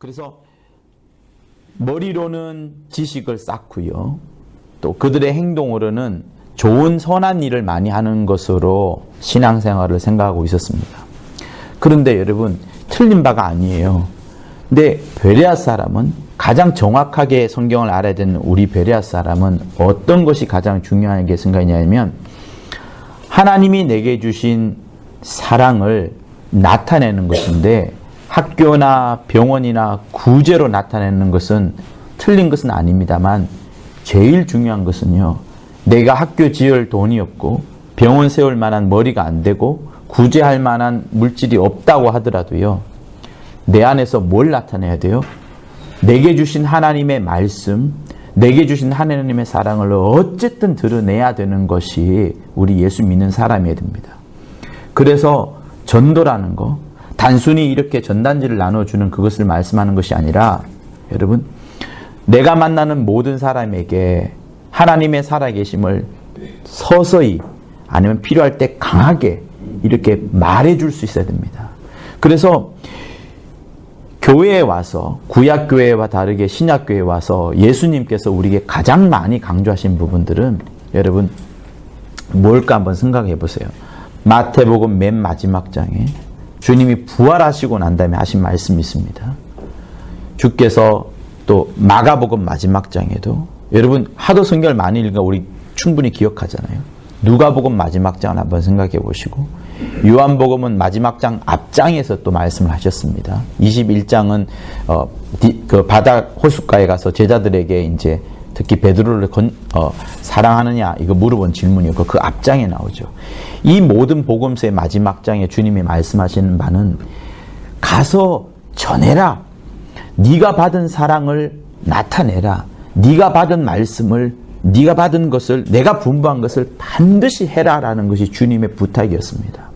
그래서 머리로는 지식을 쌓고요. 또 그들의 행동으로는 좋은 선한 일을 많이 하는 것으로 신앙생활을 생각하고 있었습니다. 그런데 여러분, 틀린 바가 아니에요. 근데 베레아 사람은 가장 정확하게 성경을 알아야 되는 우리 베레아 사람은 어떤 것이 가장 중요하게 생각하냐면 하나님이 내게 주신 사랑을 나타내는 것인데 학교나 병원이나 구제로 나타내는 것은 틀린 것은 아닙니다만 제일 중요한 것은요. 내가 학교 지을 돈이 없고 병원 세울 만한 머리가 안 되고 구제할 만한 물질이 없다고 하더라도요. 내 안에서 뭘 나타내야 돼요? 내게 주신 하나님의 말씀, 내게 주신 하나님의 사랑을 어쨌든 드러내야 되는 것이 우리 예수 믿는 사람이어야 됩니다. 그래서 전도라는 거, 단순히 이렇게 전단지를 나눠주는 그것을 말씀하는 것이 아니라 여러분, 내가 만나는 모든 사람에게 하나님의 살아계심을 서서히 아니면 필요할 때 강하게 이렇게 말해줄 수 있어야 됩니다. 그래서 교회에 와서 구약교회와 다르게 신약교회에 와서 예수님께서 우리에게 가장 많이 강조하신 부분들은 여러분 뭘까 한번 생각해 보세요. 마태복음 맨 마지막 장에 주님이 부활하시고 난 다음에 하신 말씀이 있습니다. 주께서 또 마가복음 마지막 장에도 여러분 하도 성경을 많이 읽으니까 우리 충분히 기억하잖아요. 누가복음 마지막 장을 한번 생각해 보시고 요한복음은 마지막 장 앞장에서 또 말씀을 하셨습니다. 21장은 그 바다 호숫가에 가서 제자들에게 이제 특히 베드로를 사랑하느냐 이거 물어본 질문이었고 그 앞장에 나오죠. 이 모든 복음서의 마지막 장에 주님이 말씀하시는 바는 가서 전해라. 네가 받은 사랑을 나타내라. 네가 받은 말씀을 네가 받은 것을 내가 분부한 것을 반드시 해라라는 것이 주님의 부탁이었습니다.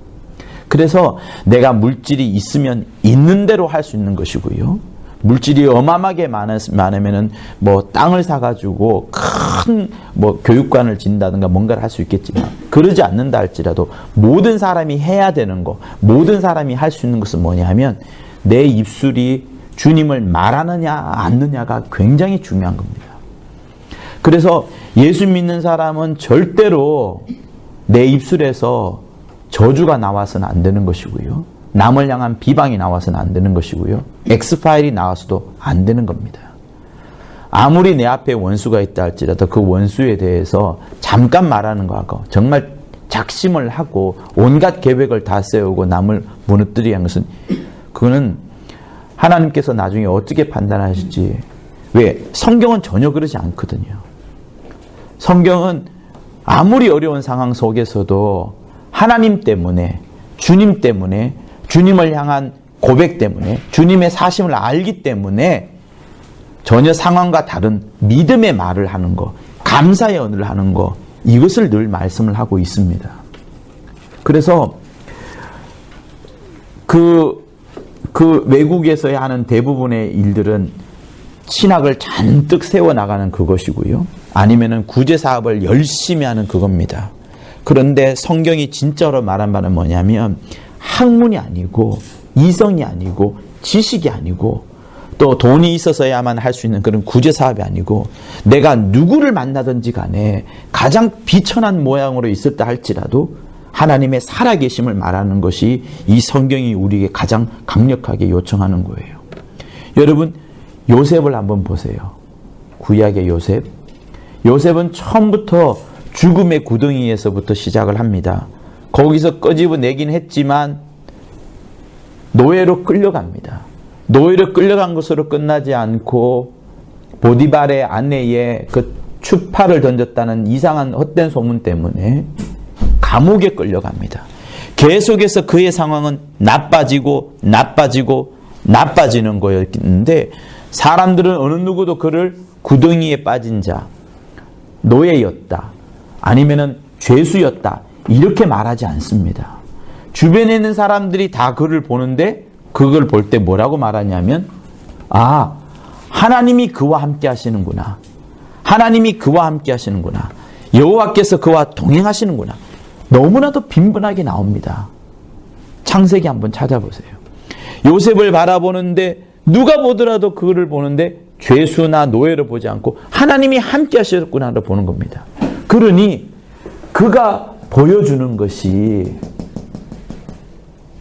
그래서 내가 물질이 있으면 있는 대로 할 수 있는 것이고요. 물질이 어마어마하게 많으면은 뭐 땅을 사가지고 큰 뭐 교육관을 짓는다든가 뭔가를 할 수 있겠지만 그러지 않는다 할지라도 모든 사람이 해야 되는 거, 모든 사람이 할 수 있는 것은 뭐냐 하면 내 입술이 주님을 말하느냐 않느냐가 굉장히 중요한 겁니다. 그래서 예수 믿는 사람은 절대로 내 입술에서 저주가 나와서는 안 되는 것이고요. 남을 향한 비방이 나와서는 안 되는 것이고요. 엑스파일이 나와서도 안 되는 겁니다. 아무리 내 앞에 원수가 있다 할지라도 그 원수에 대해서 잠깐 말하는 거하고 정말 작심을 하고 온갖 계획을 다 세우고 남을 무너뜨리는 것은 그거는 하나님께서 나중에 어떻게 판단하실지 왜? 성경은 전혀 그러지 않거든요. 성경은 아무리 어려운 상황 속에서도 하나님 때문에 주님 때문에 주님을 향한 고백 때문에 주님의 사심을 알기 때문에 전혀 상황과 다른 믿음의 말을 하는 거, 감사의 언어를 하는 거 이것을 늘 말씀을 하고 있습니다. 그래서 그 외국에서 하는 대부분의 일들은 신학을 잔뜩 세워나가는 그것이고요. 아니면은 구제 사업을 열심히 하는 그겁니다. 그런데 성경이 진짜로 말한 바는 뭐냐면 학문이 아니고 이성이 아니고 지식이 아니고 또 돈이 있어서야만 할 수 있는 그런 구제 사업이 아니고 내가 누구를 만나든지 간에 가장 비천한 모양으로 있었다 할지라도 하나님의 살아계심을 말하는 것이 이 성경이 우리에게 가장 강력하게 요청하는 거예요. 여러분 요셉을 한번 보세요. 구약의 요셉. 요셉은 처음부터 죽음의 구덩이에서부터 시작을 합니다. 거기서 끄집어내긴 했지만 노예로 끌려갑니다. 노예로 끌려간 것으로 끝나지 않고 보디발의 아내의 그 추파를 던졌다는 이상한 헛된 소문 때문에 감옥에 끌려갑니다. 계속해서 그의 상황은 나빠지고 나빠지는 거였는데 사람들은 어느 누구도 그를 구덩이에 빠진 자, 노예였다, 아니면은 죄수였다 이렇게 말하지 않습니다. 주변에 있는 사람들이 다 그를 보는데 그걸 볼 때 뭐라고 말하냐면 하나님이 그와 함께 하시는구나. 하나님이 그와 함께 하시는구나. 여호와께서 그와 동행하시는구나. 너무나도 빈번하게 나옵니다. 창세기 한번 찾아보세요. 요셉을 바라보는데 누가 보더라도 그거를 보는데 죄수나 노예를 보지 않고 하나님이 함께 하셨구나를 보는 겁니다. 그러니 그가 보여주는 것이,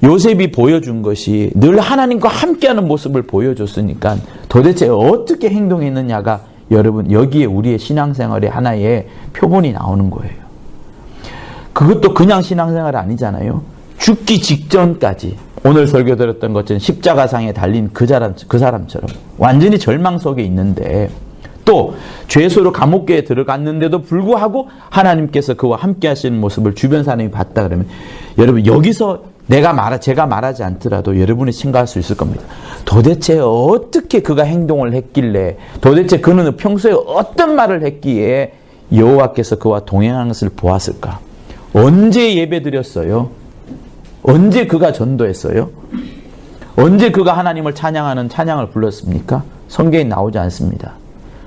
요셉이 보여준 것이 늘 하나님과 함께하는 모습을 보여줬으니까 도대체 어떻게 행동했느냐가 여러분 여기에 우리의 신앙생활의 하나의 표본이 나오는 거예요. 그것도 그냥 신앙생활 아니잖아요. 죽기 직전까지 오늘 설교 들었던 것처럼 십자가상에 달린 그 사람처럼 완전히 절망 속에 있는데, 또 죄수로 감옥에 들어갔는데도 불구하고 하나님께서 그와 함께 하시는 모습을 주변 사람이 봤다 그러면, 여러분 여기서 제가 말하지 않더라도 여러분이 생각할 수 있을 겁니다. 도대체 어떻게 그가 행동을 했길래, 도대체 그는 평소에 어떤 말을 했기에 여호와께서 그와 동행하는 것을 보았을까? 언제 예배 드렸어요? 언제 그가 전도했어요? 언제 그가 하나님을 찬양하는 찬양을 불렀습니까? 성경에 나오지 않습니다.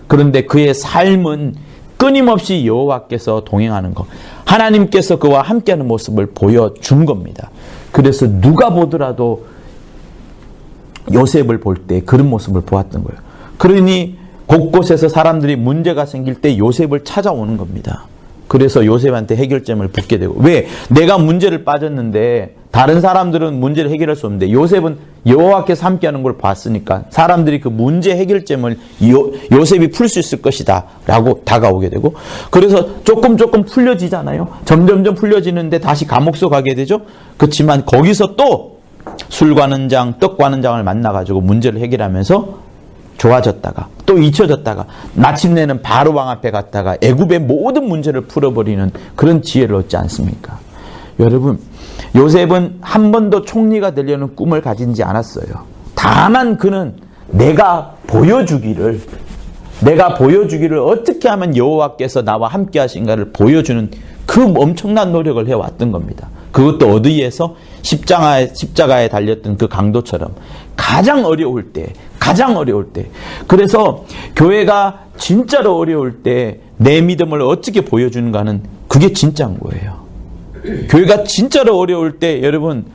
그런데 그의 삶은 끊임없이 여호와께서 동행하는 것, 하나님께서 그와 함께하는 모습을 보여준 겁니다. 그래서 누가 보더라도 요셉을 볼 때 그런 모습을 보았던 거예요. 그러니 곳곳에서 사람들이 문제가 생길 때 요셉을 찾아오는 겁니다. 그래서 요셉한테 해결점을 붙게 되고, 왜? 내가 문제를 빠졌는데 다른 사람들은 문제를 해결할 수 없는데 요셉은 여호와께서 함께하는 걸 봤으니까 사람들이 그 문제 해결점을 요셉이 풀 수 있을 것이다 라고 다가오게 되고, 그래서 조금 풀려지잖아요. 점점점 풀려지는데 다시 감옥소 가게 되죠. 그렇지만 거기서 또 술 관은 장, 떡 관은 장을 만나가지고 문제를 해결하면서 좋아졌다가 또 잊혀졌다가 마침내는 바로 왕 앞에 갔다가 애굽의 모든 문제를 풀어버리는 그런 지혜를 얻지 않습니까? 여러분, 요셉은 한 번도 총리가 되려는 꿈을 가진지 않았어요. 다만 그는 내가 보여주기를 어떻게 하면 여호와께서 나와 함께 하신가를 보여주는 그 엄청난 노력을 해왔던 겁니다. 그것도 어디에서? 십자가에 달렸던 그 강도처럼 가장 어려울 때. 그래서 교회가 진짜로 어려울 때 내 믿음을 어떻게 보여주는가는 그게 진짜인 거예요. 교회가 진짜로 어려울 때 여러분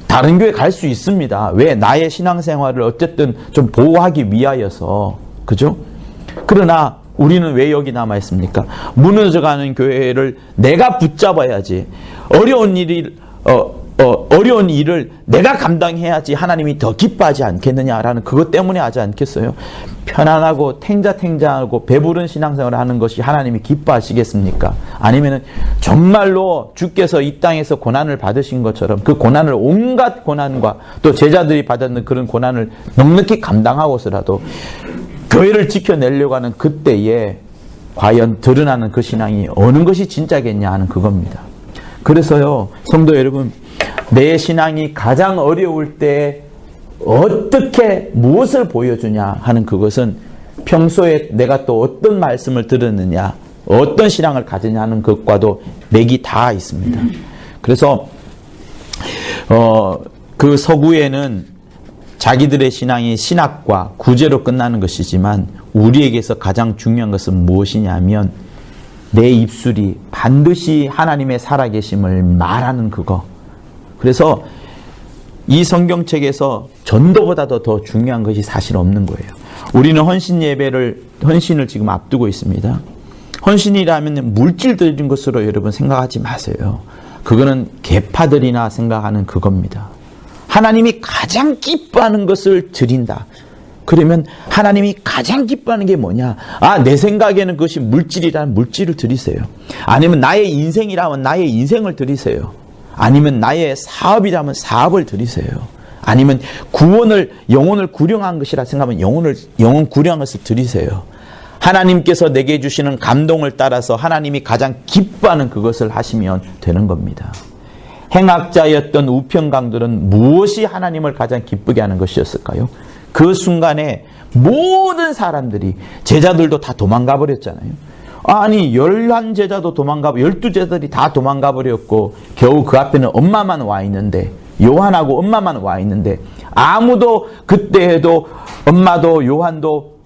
다른 교회 갈 수 있습니다. 왜? 나의 신앙생활을 어쨌든 좀 보호하기 위하여서. 그죠? 그러나 우리는 왜 여기 남아 있습니까? 무너져가는 교회를 내가 붙잡아야지. 어려운 일을 내가 감당해야지 하나님이 더 기뻐하지 않겠느냐라는 그것 때문에 하지 않겠어요? 편안하고 탱자하고 배부른 신앙생활을 하는 것이 하나님이 기뻐하시겠습니까? 아니면 정말로 주께서 이 땅에서 고난을 받으신 것처럼 그 고난을, 온갖 고난과 또 제자들이 받았는 그런 고난을 넉넉히 감당하고서라도 교회를 지켜내려고 하는 그때에 과연 드러나는 그 신앙이 어느 것이 진짜겠냐 하는 그겁니다. 그래서요, 성도 여러분, 내 신앙이 가장 어려울 때 어떻게 무엇을 보여주냐 하는 그것은 평소에 내가 또 어떤 말씀을 들었느냐, 어떤 신앙을 가지냐 하는 것과도 맥이 다 있습니다. 그래서 그 서구에는 자기들의 신앙이 신학과 구제로 끝나는 것이지만 우리에게서 가장 중요한 것은 무엇이냐면 내 입술이 반드시 하나님의 살아계심을 말하는 그거. 그래서 이 성경책에서 전도보다도 더 중요한 것이 사실 없는 거예요. 우리는 헌신을 지금 앞두고 있습니다. 헌신이라면 물질적인 것으로 여러분 생각하지 마세요. 그거는 계파들이나 생각하는 그겁니다. 하나님이 가장 기뻐하는 것을 드린다. 그러면 하나님이 가장 기뻐하는 게 뭐냐? 내 생각에는 그것이 물질이라면 물질을 드리세요. 아니면 나의 인생이라면 나의 인생을 드리세요. 아니면 나의 사업이라면 사업을 드리세요. 아니면 영혼을 구령한 것이라 생각하면 영혼 구령한 것을 드리세요. 하나님께서 내게 주시는 감동을 따라서 하나님이 가장 기뻐하는 그것을 하시면 되는 겁니다. 행악자였던 우평강들은 무엇이 하나님을 가장 기쁘게 하는 것이었을까요? 그 순간에 모든 사람들이, 제자들도 다 도망가 버렸잖아요. 아니 11제자도 12제자들이 다 도망가 버렸고 겨우 그 앞에는 엄마만 와 있는데, 요한하고 엄마만 와 있는데, 아무도 그때에도 엄마도 요한도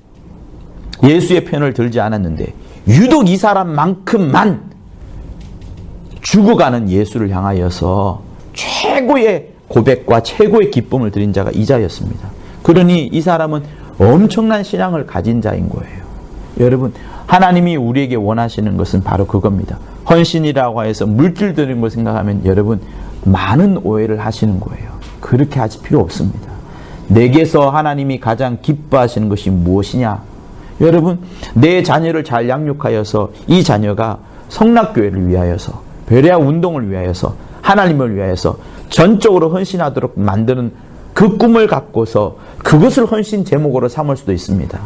예수의 편을 들지 않았는데 유독 이 사람만큼만 죽어가는 예수를 향하여서 최고의 고백과 최고의 기쁨을 드린 자가 이자였습니다. 그러니 이 사람은 엄청난 신앙을 가진 자인 거예요. 여러분, 하나님이 우리에게 원하시는 것은 바로 그겁니다. 헌신이라고 해서 물질 드리는 걸 생각하면 여러분 많은 오해를 하시는 거예요. 그렇게 하실 필요 없습니다. 내게서 하나님이 가장 기뻐하시는 것이 무엇이냐? 여러분, 내 자녀를 잘 양육하여서 이 자녀가 성락교회를 위하여서, 베레아 운동을 위하여서, 하나님을 위하여서 전적으로 헌신하도록 만드는 그 꿈을 갖고서 그것을 헌신 제목으로 삼을 수도 있습니다.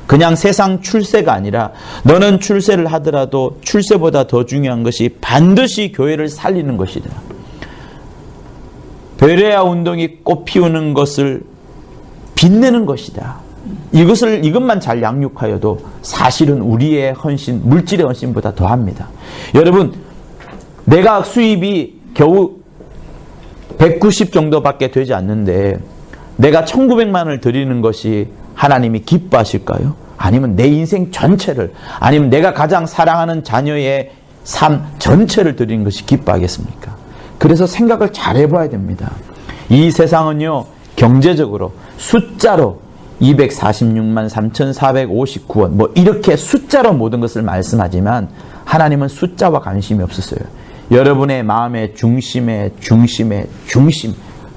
그냥 세상 출세가 아니라 너는 출세를 하더라도 출세보다 더 중요한 것이 반드시 교회를 살리는 것이다. 베레아 운동이 꽃 피우는 것을 빛내는 것이다. 이것만 잘 양육하여도 사실은 우리의 헌신, 물질의 헌신보다 더합니다. 여러분, 내가 수입이 겨우 190 정도밖에 되지 않는데 내가 1900만을 드리는 것이 하나님이 기뻐하실까요? 아니면 내 인생 전체를, 아니면 내가 가장 사랑하는 자녀의 삶 전체를 드리는 것이 기뻐하겠습니까? 그래서 생각을 잘 해봐야 됩니다. 이 세상은요, 경제적으로 숫자로 246만 3,459원 뭐 이렇게 숫자로 모든 것을 말씀하지만 하나님은 숫자와 관심이 없었어요. 여러분의 마음의 중심,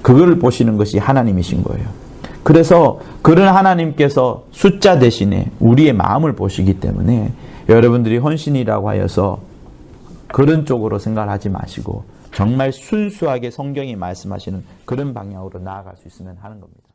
그걸 보시는 것이 하나님이신 거예요. 그래서 그런 하나님께서 숫자 대신에 우리의 마음을 보시기 때문에 여러분들이 헌신이라고 하여서 그런 쪽으로 생각을 하지 마시고 정말 순수하게 성경이 말씀하시는 그런 방향으로 나아갈 수 있으면 하는 겁니다.